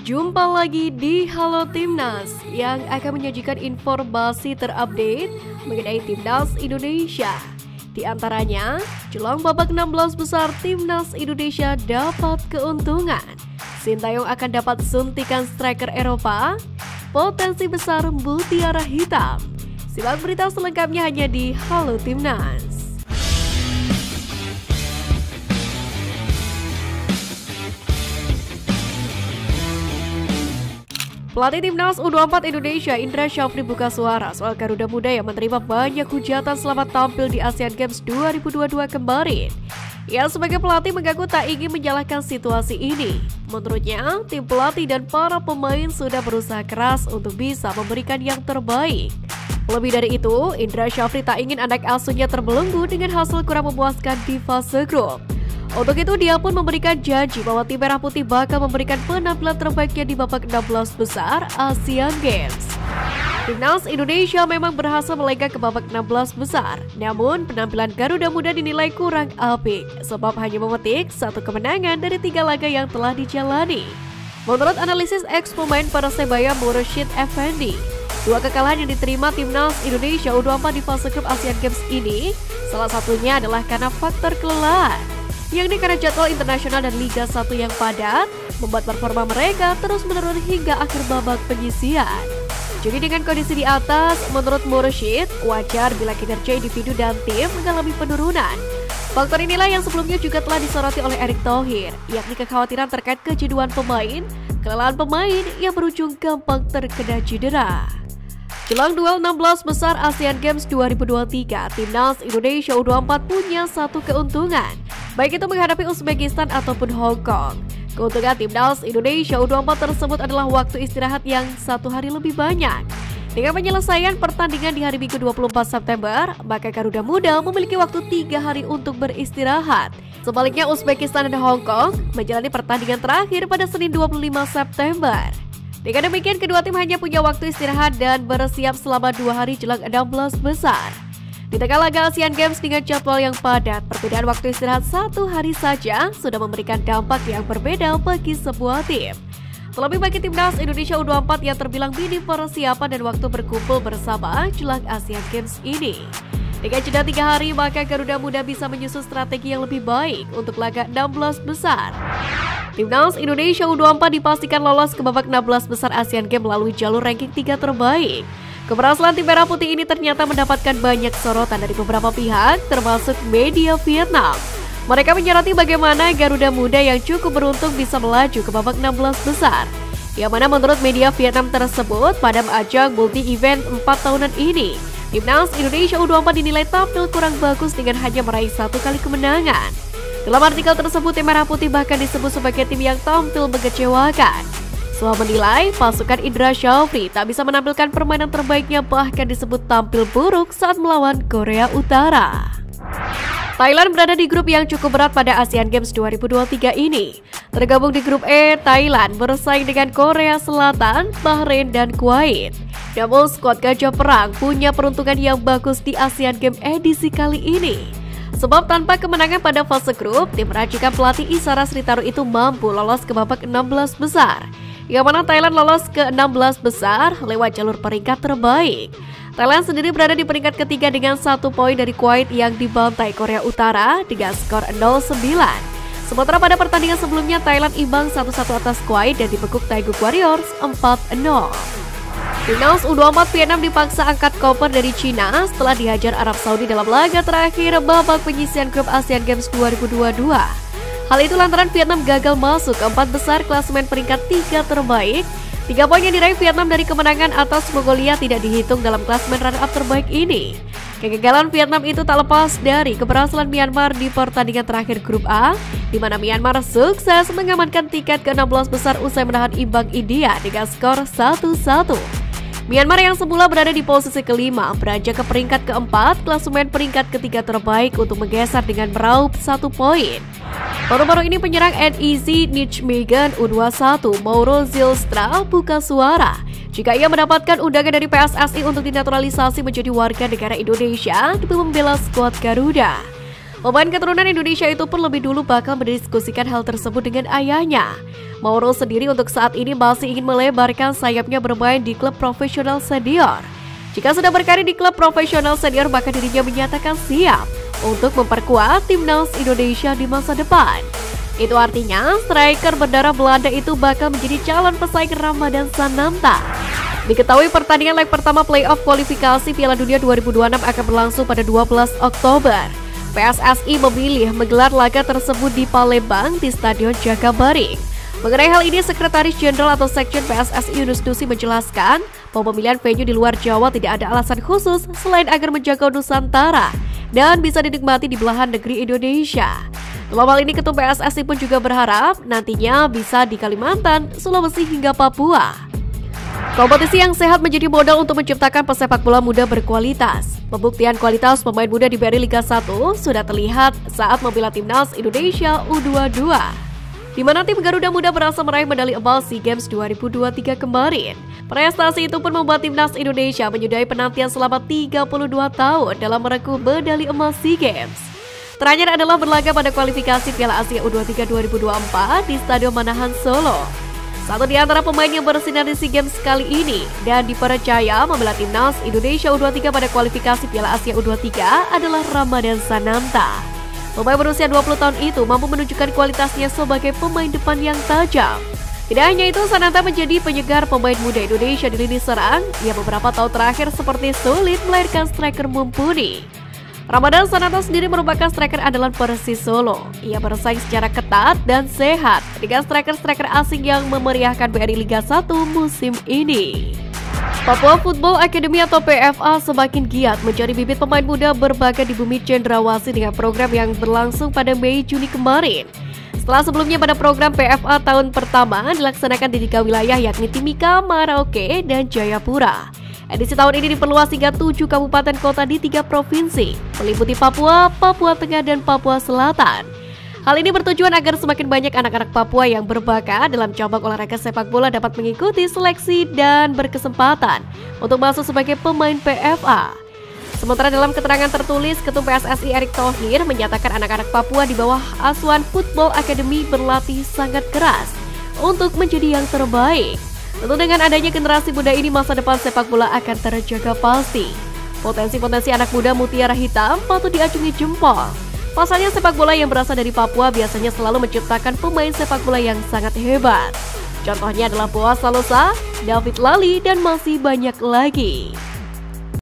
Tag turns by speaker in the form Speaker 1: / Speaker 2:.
Speaker 1: Jumpa lagi di Halo Timnas yang akan menyajikan informasi terupdate mengenai Timnas Indonesia. Di antaranya, jelang babak 16 besar Timnas Indonesia dapat keuntungan. Sintayong akan dapat suntikan striker Eropa, potensi besar mutiara hitam. Simak berita selengkapnya hanya di Halo Timnas. Pelatih Timnas U24 Indonesia Indra Syafri buka suara soal Garuda Muda yang menerima banyak hujatan selama tampil di Asian Games 2022 kemarin. Ia sebagai pelatih mengaku tak ingin menyalahkan situasi ini. Menurutnya, tim pelatih dan para pemain sudah berusaha keras untuk bisa memberikan yang terbaik. Lebih dari itu, Indra Syafri tak ingin anak asuhnya terbelenggu dengan hasil kurang memuaskan di fase grup. Untuk itu, dia pun memberikan janji bahwa tim Merah Putih bakal memberikan penampilan terbaiknya di babak 16 besar Asian Games. Timnas Indonesia memang berhasil melenggang ke babak 16 besar, namun penampilan Garuda Muda dinilai kurang apik sebab hanya memetik satu kemenangan dari 3 laga yang telah dijalani. Menurut analisis ex-pemain Persebaya Mursyid Effendi, 2 kekalahan yang diterima Timnas Indonesia U24 di fase grup Asian Games ini salah satunya adalah karena faktor kelelahan, yakni karena jadwal internasional dan Liga 1 yang padat membuat performa mereka terus menurun hingga akhir babak penyisihan. Jadi dengan kondisi di atas, menurut Mursyid, wajar bila kinerja individu dan tim mengalami penurunan. Faktor inilah yang sebelumnya juga telah disoroti oleh Erick Thohir, yakni kekhawatiran terkait kejenuhan pemain, kelelahan pemain yang berujung gampang terkena cedera. Jelang duel 16 besar Asian Games 2023, Timnas Indonesia U24 punya satu keuntungan, baik itu menghadapi Uzbekistan ataupun Hong Kong. Keuntungan Timnas Indonesia U24 tersebut adalah waktu istirahat yang 1 hari lebih banyak. Dengan penyelesaian pertandingan di hari Minggu 24 September, maka Garuda Muda memiliki waktu 3 hari untuk beristirahat. Sebaliknya Uzbekistan dan Hong Kong menjalani pertandingan terakhir pada Senin 25 September. Dengan demikian, kedua tim hanya punya waktu istirahat dan bersiap selama 2 hari jelang 16 besar. Di tengah laga Asian Games dengan jadwal yang padat, perbedaan waktu istirahat 1 hari saja sudah memberikan dampak yang berbeda bagi sebuah tim. Terlebih bagi Timnas Indonesia U24 yang terbilang minim persiapan dan waktu berkumpul bersama jelang Asian Games ini. Dengan jeda 3 hari, maka Garuda Muda bisa menyusun strategi yang lebih baik untuk laga 16 besar. Timnas Indonesia U24 dipastikan lolos ke babak 16 besar Asian Games melalui jalur ranking 3 terbaik. Keberhasilan tim Merah Putih ini ternyata mendapatkan banyak sorotan dari beberapa pihak, termasuk media Vietnam. Mereka menyoroti bagaimana Garuda Muda yang cukup beruntung bisa melaju ke babak 16 besar. Yang mana menurut media Vietnam tersebut, pada ajang multi-event 4 tahunan ini, Timnas Indonesia U24 dinilai tampil kurang bagus dengan hanya meraih 1 kali kemenangan. Dalam artikel tersebut, tim Merah Putih bahkan disebut sebagai tim yang tampil mengecewakan. Soal menilai, pasukan Indra Syafri tak bisa menampilkan permainan terbaiknya, bahkan disebut tampil buruk saat melawan Korea Utara. Thailand berada di grup yang cukup berat pada Asian Games 2023 ini. Tergabung di grup E, Thailand bersaing dengan Korea Selatan, Bahrain, dan Kuwait. Namun skuad Gajah Perang punya peruntungan yang bagus di Asian Games edisi kali ini. Sebab tanpa kemenangan pada fase grup, tim racikan pelatih Isara Sritaru itu mampu lolos ke babak 16 besar. Yang mana Thailand lolos ke 16 besar lewat jalur peringkat terbaik. Thailand sendiri berada di peringkat ketiga dengan 1 poin dari Kuwait yang dibantai Korea Utara dengan skor 0-9. Sementara pada pertandingan sebelumnya Thailand imbang 1-1 atas Kuwait dan dibekuk Taeguk Warriors 4-0. Timnas U24 Vietnam dipaksa angkat koper dari Cina setelah dihajar Arab Saudi dalam laga terakhir babak penyisihan grup Asian Games 2022. Hal itu lantaran Vietnam gagal masuk ke 4 besar klasemen peringkat 3 terbaik. 3 poin yang diraih Vietnam dari kemenangan atas Mongolia tidak dihitung dalam klasemen runner-up terbaik ini. Kegagalan Vietnam itu tak lepas dari keberhasilan Myanmar di pertandingan terakhir grup A, di mana Myanmar sukses mengamankan tiket ke 16 besar usai menahan imbang India dengan skor 1-1. Myanmar yang semula berada di posisi kelima beranjak ke peringkat keempat klasemen peringkat ketiga terbaik untuk menggeser dengan meraup 1 poin. Baru-baru ini penyerang NEC Nijmegen U21 Mauro Zylstra buka suara jika ia mendapatkan undangan dari PSSI untuk dinaturalisasi menjadi warga negara Indonesia demi membela skuad Garuda. Pemain keturunan Indonesia itu pun lebih dulu bakal mendiskusikan hal tersebut dengan ayahnya. Mauro sendiri untuk saat ini masih ingin melebarkan sayapnya bermain di klub profesional senior. Jika sudah berkarir di klub profesional senior, maka dirinya menyatakan siap untuk memperkuat timnas Indonesia di masa depan. Itu artinya striker berdarah Belanda itu bakal menjadi calon pesaing Ramadan Sananta. Diketahui pertandingan leg pertama playoff kualifikasi Piala Dunia 2026 akan berlangsung pada 12 Oktober. PSSI memilih menggelar laga tersebut di Palembang di Stadion Jakabaring. Mengenai hal ini, Sekretaris Jenderal atau Sekjen PSSI Yunus Nusi menjelaskan bahwa pemilihan venue di luar Jawa tidak ada alasan khusus selain agar menjaga Nusantara dan bisa dinikmati di belahan negeri Indonesia. Dalam hal ini, Ketum PSSI pun juga berharap nantinya bisa di Kalimantan, Sulawesi hingga Papua. Kompetisi yang sehat menjadi modal untuk menciptakan pesepak bola muda berkualitas. Pembuktian kualitas pemain muda di BRI Liga 1 sudah terlihat saat membela timnas Indonesia U22, di mana tim Garuda Muda berhasil meraih medali emas SEA Games 2023 kemarin. Prestasi itu pun membuat timnas Indonesia menyudahi penantian selama 32 tahun dalam merebut medali emas SEA Games. Terakhir adalah berlaga pada kualifikasi Piala Asia U23 2024 di Stadion Manahan, Solo. Satu di antara pemain yang bersinar di SEA Games kali ini dan dipercaya membela timnas Indonesia U23 pada kualifikasi Piala Asia U23 adalah Ramadan Sananta. Pemain berusia 20 tahun itu mampu menunjukkan kualitasnya sebagai pemain depan yang tajam. Tidak hanya itu, Sananta menjadi penyegar pemain muda Indonesia di lini serang. Ia beberapa tahun terakhir seperti sulit melahirkan striker mumpuni. Ramadan Sananta sendiri merupakan striker andalan Persis Solo. Ia bersaing secara ketat dan sehat dengan striker-striker asing yang memeriahkan BRI Liga 1 musim ini. Papua Football Academy atau PFA semakin giat mencari bibit pemain muda berbakat di bumi cendrawasih dengan program yang berlangsung pada Mei-Juni kemarin. Setelah sebelumnya pada program PFA tahun pertama dilaksanakan di 3 wilayah yakni Timika, Merauke, dan Jayapura. Edisi tahun ini diperluas hingga 7 kabupaten kota di 3 provinsi, meliputi Papua, Papua Tengah, dan Papua Selatan. Hal ini bertujuan agar semakin banyak anak-anak Papua yang berbakat dalam cabang olahraga sepak bola dapat mengikuti seleksi dan berkesempatan untuk masuk sebagai pemain PFA. Sementara dalam keterangan tertulis, Ketum PSSI Erick Thohir menyatakan anak-anak Papua di bawah asuhan Football Academy berlatih sangat keras untuk menjadi yang terbaik. Tentu dengan adanya generasi muda ini, masa depan sepak bola akan terjaga pasti. Potensi-potensi anak muda Mutiara Hitam patut diacungi jempol. Pasalnya sepak bola yang berasal dari Papua biasanya selalu menciptakan pemain sepak bola yang sangat hebat. Contohnya adalah Boaz Salosa, David Lali, dan masih banyak lagi.